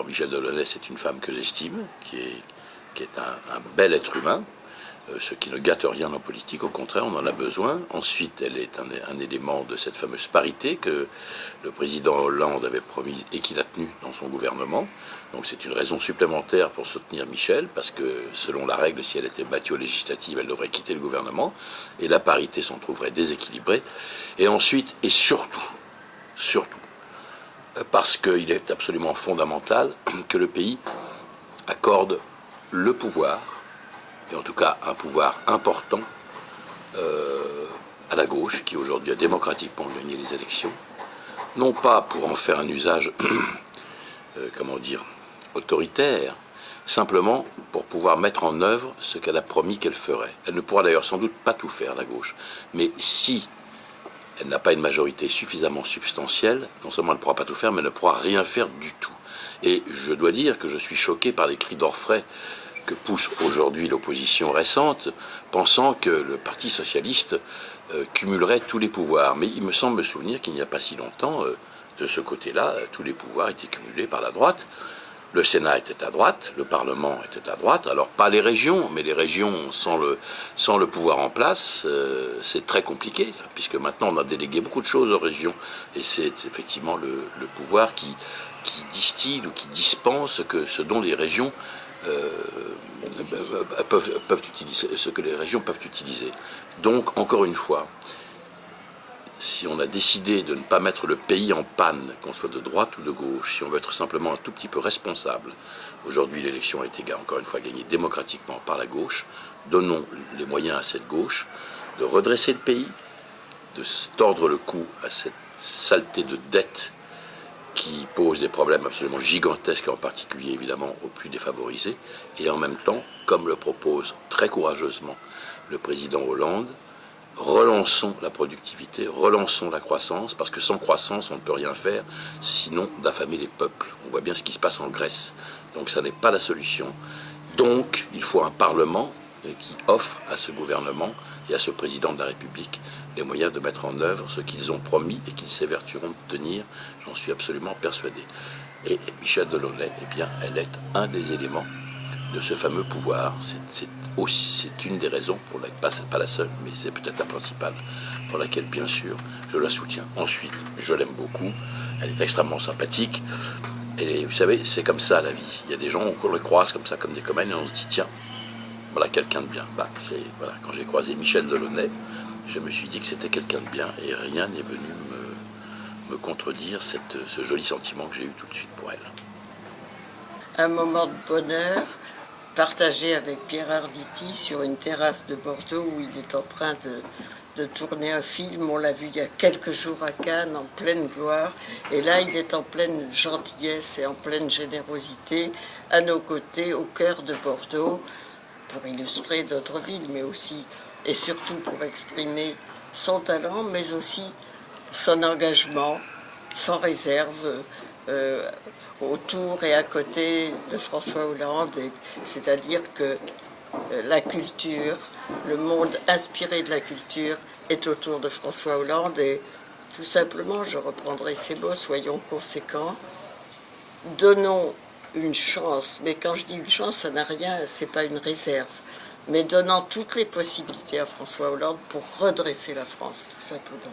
Michèle Delaunay, c'est une femme que j'estime, qui est un bel être humain, ce qui ne gâte rien en politique, au contraire, on en a besoin. Ensuite, elle est un élément de cette fameuse parité que le président Hollande avait promis et qu'il a tenu dans son gouvernement. Donc c'est une raison supplémentaire pour soutenir Michèle, parce que selon la règle, si elle était battue aux législatives, elle devrait quitter le gouvernement, et la parité s'en trouverait déséquilibrée. Et ensuite, et surtout, parce qu'il est absolument fondamental que le pays accorde le pouvoir, et en tout cas un pouvoir important, à la gauche, qui aujourd'hui a démocratiquement gagné les élections, non pas pour en faire un usage, autoritaire, simplement pour pouvoir mettre en œuvre ce qu'elle a promis qu'elle ferait. Elle ne pourra d'ailleurs sans doute pas tout faire, la gauche, mais si elle n'a pas une majorité suffisamment substantielle, non seulement elle ne pourra pas tout faire, mais elle ne pourra rien faire du tout. Et je dois dire que je suis choqué par les cris d'orfraie que pousse aujourd'hui l'opposition récente, pensant que le Parti socialiste cumulerait tous les pouvoirs. Mais il me semble me souvenir qu'il n'y a pas si longtemps, de ce côté-là, tous les pouvoirs étaient cumulés par la droite. Le Sénat était à droite, le Parlement était à droite, alors pas les régions, mais les régions sans le pouvoir en place, c'est très compliqué, puisque maintenant on a délégué beaucoup de choses aux régions, et c'est effectivement le pouvoir qui distille ou qui dispense ce dont les régions peuvent utiliser, ce que les régions peuvent utiliser. Donc, encore une fois, si on a décidé de ne pas mettre le pays en panne, qu'on soit de droite ou de gauche, si on veut être simplement un tout petit peu responsable, aujourd'hui l'élection a été encore une fois gagnée démocratiquement par la gauche, donnons les moyens à cette gauche de redresser le pays, de tordre le cou à cette saleté de dette qui pose des problèmes absolument gigantesques, en particulier évidemment aux plus défavorisés, et en même temps, comme le propose très courageusement le président Hollande, relançons la productivité, relançons la croissance, parce que sans croissance, on ne peut rien faire, sinon d'affamer les peuples. On voit bien ce qui se passe en Grèce. Donc ça n'est pas la solution. Donc il faut un Parlement qui offre à ce gouvernement et à ce président de la République les moyens de mettre en œuvre ce qu'ils ont promis et qu'ils s'évertueront de tenir, j'en suis absolument persuadé. Et Michèle Delaunay, eh bien, elle est un des éléments de ce fameux pouvoir. C'est une des raisons, pas la seule, mais c'est peut-être la principale, pour laquelle, bien sûr, je la soutiens. Ensuite, je l'aime beaucoup, elle est extrêmement sympathique, et vous savez, c'est comme ça la vie. Il y a des gens qu'on les croise comme ça, comme des comètes, et on se dit, tiens, voilà quelqu'un de bien. Voilà, quand j'ai croisé Michèle Delaunay, je me suis dit que c'était quelqu'un de bien, et rien n'est venu me contredire ce joli sentiment que j'ai eu tout de suite pour elle. Un moment de bonheur partagé avec Pierre Arditi sur une terrasse de Bordeaux où il est en train de tourner un film. On l'a vu il y a quelques jours à Cannes, en pleine gloire. Et là, il est en pleine gentillesse et en pleine générosité, à nos côtés, au cœur de Bordeaux, pour illustrer notre ville, mais aussi et surtout pour exprimer son talent, mais aussi son engagement, sans réserve, autour et à côté de François Hollande, c'est-à-dire que la culture, le monde inspiré de la culture est autour de François Hollande, et tout simplement, je reprendrai ces mots, soyons conséquents, donnons une chance, mais quand je dis une chance, ça n'a rien, c'est pas une réserve, mais donnant toutes les possibilités à François Hollande pour redresser la France, tout simplement.